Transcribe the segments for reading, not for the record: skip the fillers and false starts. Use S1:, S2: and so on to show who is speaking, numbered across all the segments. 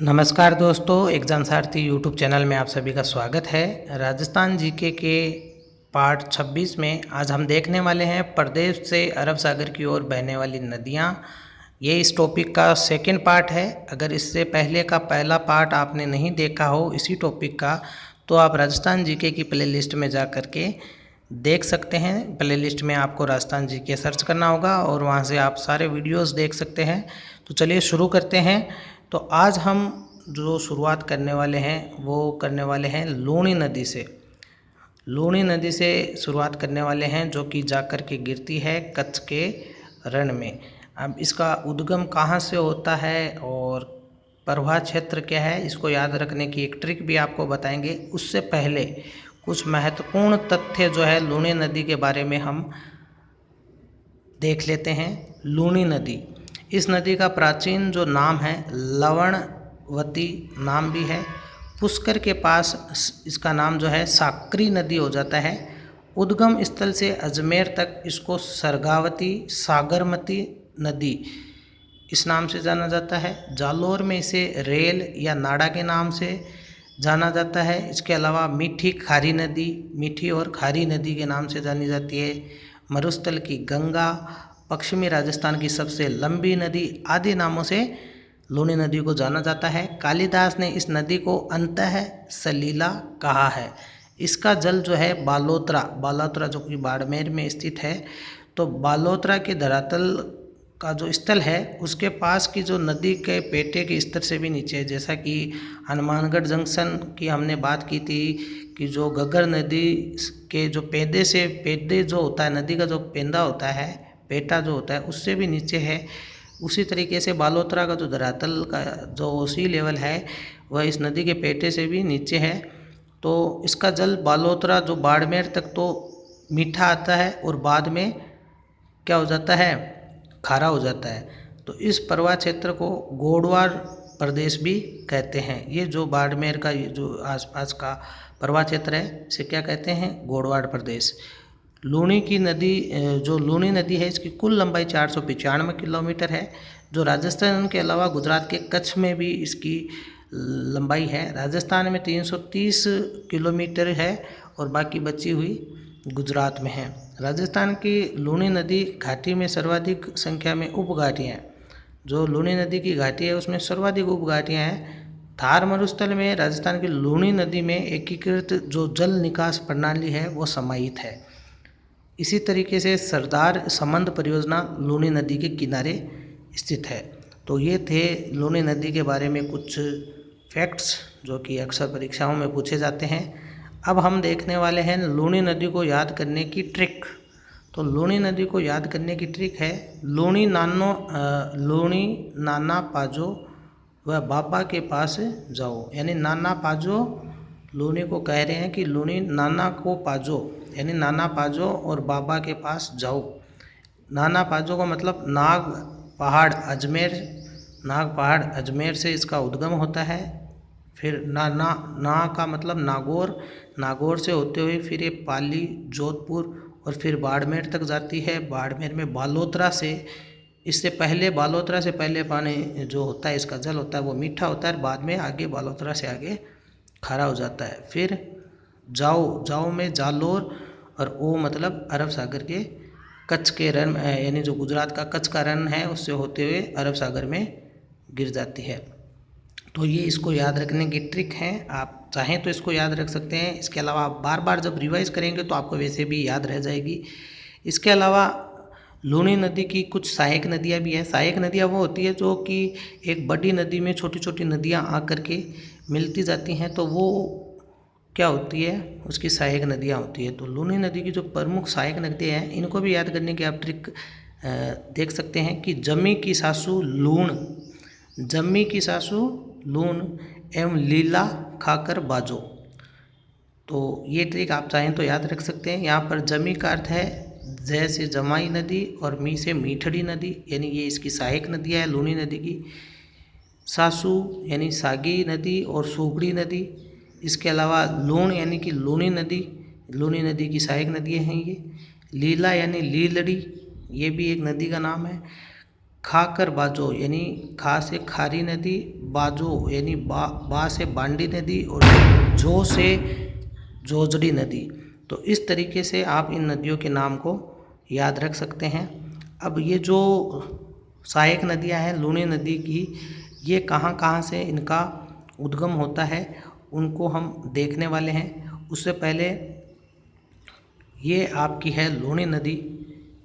S1: नमस्कार दोस्तों, एग्जाम सारथी YouTube channel में आप सभी का स्वागत है। राजस्थान जीके के पार्ट 26 में आज हम देखने वाले हैं प्रदेश से अरब सागर की ओर बहने वाली नदियां। ये इस टॉपिक का सेकंड पार्ट है। अगर इससे पहले का पहला पार्ट आपने नहीं देखा हो इसी टॉपिक का, तो आप राजस्थान जीके की प्लेलिस्ट में जा कर के देख सकते हैं। प्लेलिस्ट में आपको राजस्थान जीके सर्च करना होगा और वहाँ से आप सारे वीडियोज़ देख सकते हैं। तो चलिए शुरू करते हैं। तो आज हम जो शुरुआत करने वाले हैं वो करने वाले हैं लूणी नदी से। लूणी नदी से शुरुआत करने वाले हैं, जो कि जाकर के गिरती है कच्छ के रण में। अब इसका उद्गम कहाँ से होता है और प्रवाह क्षेत्र क्या है, इसको याद रखने की एक ट्रिक भी आपको बताएंगे। उससे पहले कुछ महत्वपूर्ण तथ्य जो है लूणी नदी के बारे में हम देख लेते हैं। लूणी नदी, इस नदी का प्राचीन जो नाम है लवणवती नाम भी है। पुष्कर के पास इसका नाम जो है साकरी नदी हो जाता है। उद्गम स्थल से अजमेर तक इसको सरगावती सागरमती नदी इस नाम से जाना जाता है। जालोर में इसे रेल या नाड़ा के नाम से जाना जाता है। इसके अलावा मीठी खारी नदी, मीठी और खारी नदी के नाम से जानी जाती है। मरुस्थल की गंगा, पश्चिमी राजस्थान की सबसे लंबी नदी आदि नामों से लूणी नदी को जाना जाता है। कालिदास ने इस नदी को अंतः सलीला कहा है। इसका जल जो है बालोतरा जो कि बाड़मेर में स्थित है, तो बालोतरा के धरातल का जो स्थल है उसके पास की जो नदी के पेटे के स्तर से भी नीचे है। जैसा कि हनुमानगढ़ जंक्शन की हमने बात की थी कि जो घग्गर नदी के जो पेदे जो होता है, नदी का जो पेंदा होता है, पेटा जो होता है, उससे भी नीचे है। उसी तरीके से बालोतरा का जो धरातल का जो सी लेवल है वह इस नदी के पेटे से भी नीचे है। तो इसका जल बालोतरा जो बाड़मेर तक तो मीठा आता है और बाद में क्या हो जाता है, खारा हो जाता है। तो इस प्रवाह क्षेत्र को गोडवार प्रदेश भी कहते हैं। ये जो बाड़मेर का ये जो आसपास का प्रवाह क्षेत्र है इसे क्या कहते हैं, गोडवार प्रदेश। लूणी की नदी, जो लूणी नदी है इसकी कुल लंबाई 495 किलोमीटर है। जो राजस्थान के अलावा गुजरात के कच्छ में भी इसकी लंबाई है। राजस्थान में 330 किलोमीटर है और बाकी बची हुई गुजरात में है। राजस्थान की लूणी नदी घाटी में सर्वाधिक संख्या में उपघाटियाँ हैं। जो लूणी नदी की घाटी है उसमें सर्वाधिक उपघाटियाँ हैं। थार मरुस्थल में राजस्थान की लूणी नदी में एकीकृत जो जल निकास प्रणाली है वो समाहित है। इसी तरीके से सरदार समंद परियोजना लूणी नदी के किनारे स्थित है। तो ये थे लूणी नदी के बारे में कुछ फैक्ट्स जो कि अक्सर परीक्षाओं में पूछे जाते हैं। अब हम देखने वाले हैं लूणी नदी को याद करने की ट्रिक। तो लूणी नदी को याद करने की ट्रिक है लूणी नाना पाजो व बाबा के पास जाओ। यानी नाना पाजो लूणी को कह रहे हैं कि लूणी नाना को पाजो, यानी नाना पाजो और बाबा के पास जाओ। नाना पाजो का मतलब नाग पहाड़ अजमेर से इसका उद्गम होता है। फिर ना का मतलब नागौर से होते हुए फिर ये पाली, जोधपुर और फिर बाड़मेर तक जाती है। बाड़मेर में बालोतरा से, इससे पहले बालोतरा से पहले पानी जो होता है इसका जल होता है वो मीठा होता है, बाद में आगे बालोतरा से आगे खारा हो जाता है। फिर जाओ में जालोर और ओ मतलब अरब सागर के कच्छ के रण, यानी जो गुजरात का कच्छ का रण है उससे होते हुए अरब सागर में गिर जाती है। तो ये इसको याद रखने की ट्रिक है। आप चाहें तो इसको याद रख सकते हैं। इसके अलावा आप बार बार जब रिवाइज करेंगे तो आपको वैसे भी याद रह जाएगी। इसके अलावा लूणी नदी की कुछ सहायक नदियाँ भी हैं। सहायक नदियाँ वो होती है जो कि एक बड़ी नदी में छोटी छोटी नदियाँ आकर के मिलती जाती हैं, तो वो क्या होती है, उसकी सहायक नदियाँ होती है। तो लूणी नदी की जो प्रमुख सहायक नदियाँ हैं इनको भी याद करने की आप ट्रिक देख सकते हैं कि जम्मी की सासू लूण एवं लीला खाकर बाजो। तो ये ट्रिक आप चाहें तो याद रख सकते हैं। यहाँ पर जमी का अर्थ है जय से जमाई नदी और मी से मीठड़ी नदी, यानी ये इसकी सहायक नदियाँ है लूणी नदी की। सासू यानी सागी नदी और सूगड़ी नदी। इसके अलावा लूण यानी कि लूणी नदी की सहायक नदियाँ हैं ये। लीला यानी लीलड़ी, ये भी एक नदी का नाम है। खाकर बाजो यानी खा से खारी नदी, बाजो यानी बा से बांडी नदी और जो से जोजड़ी नदी। तो इस तरीके से आप इन नदियों के नाम को याद रख सकते हैं। अब ये जो सहायक नदियां हैं लूनी नदी की, ये कहाँ कहाँ से इनका उद्गम होता है उनको हम देखने वाले हैं। उससे पहले ये आपकी है लूनी नदी,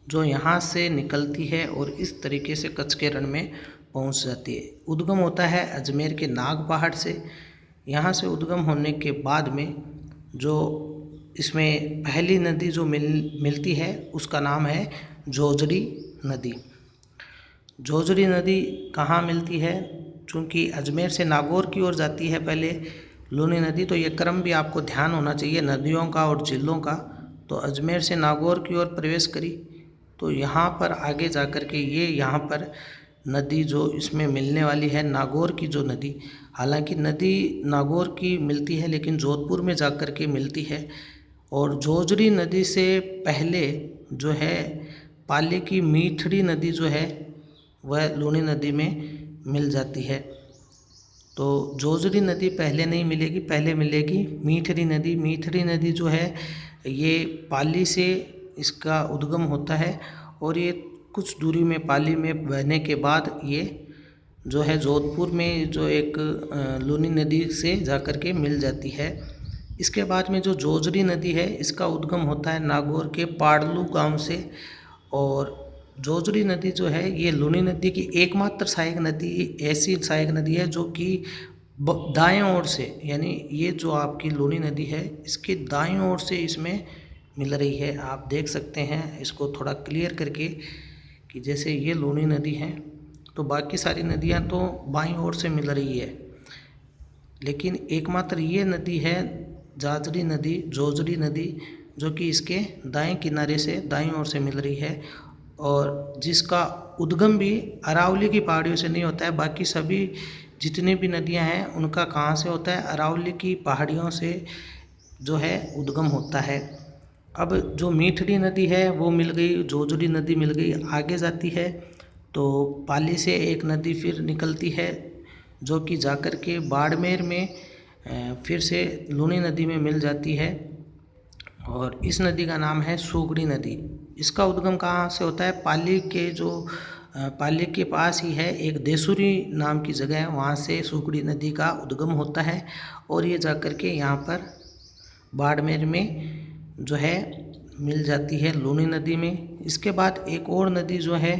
S1: जो यहाँ से निकलती है और इस तरीके से कच्छ के रण में पहुँच जाती है। उद्गम होता है अजमेर के नाग पहाड़ से। यहाँ से उद्गम होने के बाद में जो इसमें पहली नदी जो मिलती है उसका नाम है जोजड़ी नदी। जोजड़ी नदी कहाँ मिलती है? चूँकि अजमेर से नागौर की ओर जाती है पहले लूनी नदी, तो ये क्रम भी आपको ध्यान होना चाहिए नदियों का और जिलों का। तो अजमेर से नागौर की ओर प्रवेश करी तो यहाँ पर आगे जा कर के ये यहाँ पर नदी जो इसमें मिलने वाली है नागौर की जो नदी, हालांकि नदी नागौर की मिलती है लेकिन जोधपुर में जा कर के मिलती है। और जोजड़ी नदी से पहले जो है पाली की मीठड़ी नदी जो है वह लूनी नदी में मिल जाती है। तो जोजड़ी नदी पहले नहीं मिलेगी, पहले मिलेगी मीठड़ी नदी। मीठड़ी नदी जो है ये पाली से इसका उद्गम होता है और ये कुछ दूरी में पाली में बहने के बाद ये जो है जोधपुर में जो एक लूनी नदी से जाकर के मिल जाती है। इसके बाद में जो जोजड़ी नदी है इसका उद्गम होता है नागौर के पाड़लू गांव से। और जोजड़ी नदी जो है ये लूनी नदी की एकमात्र सहायक नदी, ऐसी सहायक नदी है जो कि दाएं ओर से, यानी ये जो आपकी लूनी नदी है इसकी दाएं ओर से इसमें मिल रही है। आप देख सकते हैं इसको थोड़ा क्लियर करके कि जैसे ये लूनी नदी है तो बाकी सारी नदियां तो बाईं ओर से मिल रही है, लेकिन एकमात्र ये नदी है जाजड़ी नदी, जोजड़ी नदी, जो कि इसके दाएं किनारे से दाईं ओर से मिल रही है और जिसका उद्गम भी अरावली की पहाड़ियों से नहीं होता है। बाकी सभी जितनी भी नदियां हैं उनका कहाँ से होता है? अरावली की पहाड़ियों से जो है उद्गम होता है। अब जो मीठड़ी नदी है वो मिल गई, जोजड़ी नदी मिल गई, आगे जाती है तो पाली से एक नदी फिर निकलती है जो कि जाकर के बाड़मेर में फिर से लूनी नदी में मिल जाती है और इस नदी का नाम है सुगड़ी नदी। इसका उद्गम कहाँ से होता है? पाली के पास ही है एक देसुरी नाम की जगह है, वहाँ से सुगड़ी नदी का उद्गम होता है और ये जाकर के यहाँ पर बाड़मेर में जो है मिल जाती है लूनी नदी में। इसके बाद एक और नदी जो है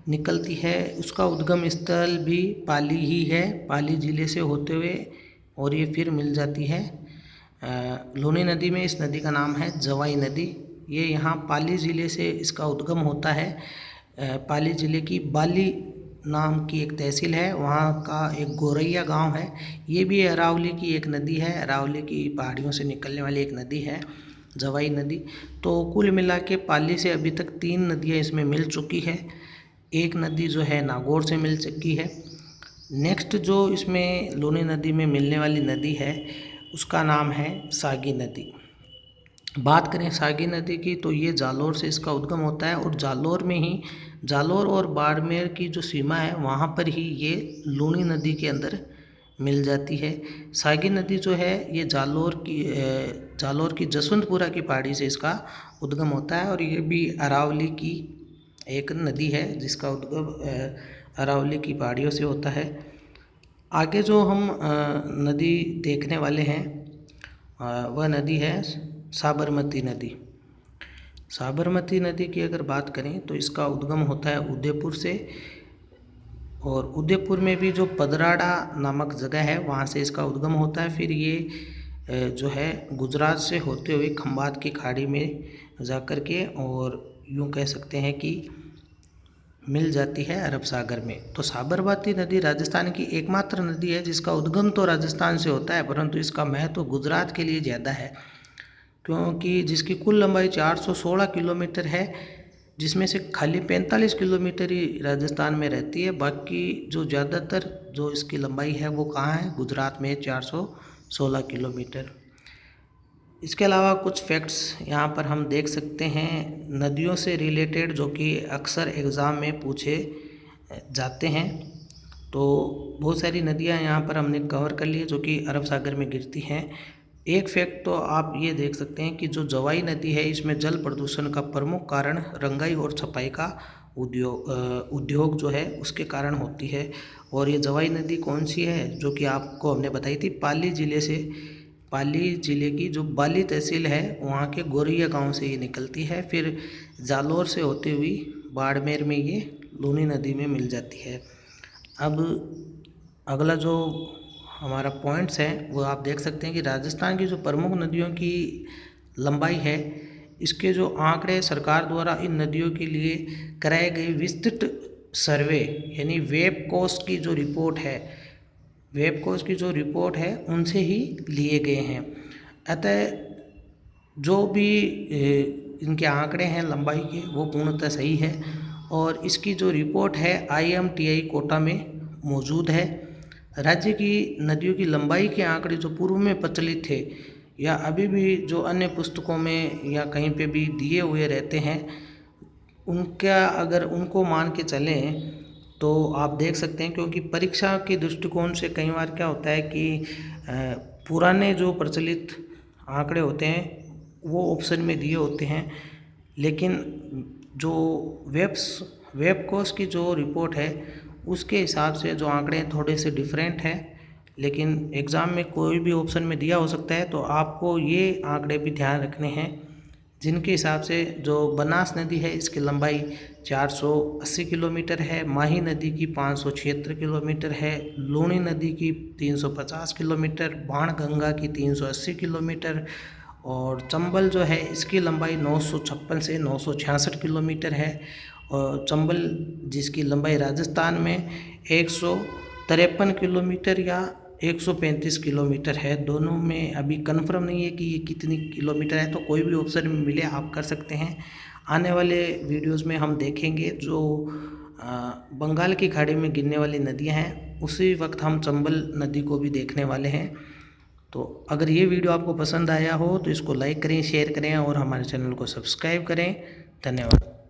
S1: निकलती है, उसका उद्गम स्थल भी पाली ही है, पाली ज़िले से होते हुए, और ये फिर मिल जाती है लूनी नदी में। इस नदी का नाम है जवाई नदी। ये यहाँ पाली ज़िले से इसका उद्गम होता है। पाली ज़िले की बाली नाम की एक तहसील है, वहाँ का एक गोरैया गांव है। ये भी अरावली की एक नदी है, अरावली की पहाड़ियों से निकलने वाली एक नदी है जवाई नदी। तो कुल मिला के पाली से अभी तक 3 नदियाँ इसमें मिल चुकी है, एक नदी जो है नागौर से मिल चुकी है। नेक्स्ट जो इसमें लूनी नदी में मिलने वाली नदी है उसका नाम है सागी नदी। बात करें सागी नदी की तो ये जालोर से इसका उद्गम होता है और जालोर में ही, जालोर और बाड़मेर की जो सीमा है वहाँ पर ही ये लूनी नदी के अंदर मिल जाती है। सागी नदी जो है ये जालोर की जसवंतपुरा की पहाड़ी से इसका उद्गम होता है और ये भी अरावली की एक नदी है जिसका उद्गम अरावली की पहाड़ियों से होता है। आगे जो हम नदी देखने वाले हैं वह नदी है साबरमती नदी। साबरमती नदी की अगर बात करें तो इसका उद्गम होता है उदयपुर से और उदयपुर में भी जो पदराड़ा नामक जगह है वहाँ से इसका उद्गम होता है। फिर ये जो है गुजरात से होते हुए खंबात की खाड़ी में जाकर के और यूँ कह सकते हैं कि मिल जाती है अरब सागर में। तो साबरमती नदी राजस्थान की एकमात्र नदी है जिसका उद्गम तो राजस्थान से होता है, परंतु इसका महत्व तो गुजरात के लिए ज़्यादा है, क्योंकि जिसकी कुल लंबाई 416 किलोमीटर है, जिसमें से खाली 45 किलोमीटर ही राजस्थान में रहती है। बाकी जो ज़्यादातर जो इसकी लंबाई है वो कहाँ है? गुजरात में 416 किलोमीटर। इसके अलावा कुछ फैक्ट्स यहाँ पर हम देख सकते हैं नदियों से रिलेटेड, जो कि अक्सर एग्ज़ाम में पूछे जाते हैं। तो बहुत सारी नदियाँ यहाँ पर हमने कवर कर ली है जो कि अरब सागर में गिरती हैं। एक फैक्ट तो आप ये देख सकते हैं कि जो जवाई नदी है इसमें जल प्रदूषण का प्रमुख कारण रंगाई और छपाई का उद्योग जो है उसके कारण होती है। और ये जवाई नदी कौन सी है जो कि आपको हमने बताई थी, पाली ज़िले की जो बाली तहसील है वहाँ के गोरिया गांव से ये निकलती है, फिर जालौर से होती हुई बाड़मेर में ये लूनी नदी में मिल जाती है। अब अगला जो हमारा पॉइंट्स है वो आप देख सकते हैं कि राजस्थान की जो प्रमुख नदियों की लंबाई है, इसके जो आंकड़े सरकार द्वारा इन नदियों के लिए कराए गए विस्तृत सर्वे यानी वेब कोस्ट की जो रिपोर्ट है, उनसे ही लिए गए हैं। अतः जो भी इनके आंकड़े हैं लंबाई के वो पूर्णतः सही है और इसकी जो रिपोर्ट है IMTI कोटा में मौजूद है। राज्य की नदियों की लंबाई के आंकड़े जो पूर्व में प्रचलित थे या अभी भी जो अन्य पुस्तकों में या कहीं पे भी दिए हुए रहते हैं, उनका अगर उनको मान के चलें तो आप देख सकते हैं, क्योंकि परीक्षा के दृष्टिकोण से कई बार क्या होता है कि पुराने जो प्रचलित आंकड़े होते हैं वो ऑप्शन में दिए होते हैं, लेकिन जो वेब कोस्ट की जो रिपोर्ट है उसके हिसाब से जो आंकड़े थोड़े से डिफरेंट हैं, लेकिन एग्ज़ाम में कोई भी ऑप्शन में दिया हो सकता है। तो आपको ये आंकड़े भी ध्यान रखने हैं जिनके हिसाब से जो बनास नदी है इसकी लंबाई 480 किलोमीटर है, माही नदी की 576 किलोमीटर है, लूनी नदी की 350 किलोमीटर, बाणगंगा की 380 किलोमीटर और चंबल जो है इसकी लंबाई 956 से 966 किलोमीटर है। और चंबल जिसकी लंबाई राजस्थान में 153 किलोमीटर या 135 किलोमीटर है। दोनों में अभी कंफर्म नहीं है कि ये कितनी किलोमीटर है, तो कोई भी ऑप्शन में मिले आप कर सकते हैं। आने वाले वीडियोस में हम देखेंगे जो बंगाल की खाड़ी में गिरने वाली नदियां हैं, उसी वक्त हम चंबल नदी को भी देखने वाले हैं। तो अगर ये वीडियो आपको पसंद आया हो तो इसको लाइक करें, शेयर करें और हमारे चैनल को सब्सक्राइब करें। धन्यवाद।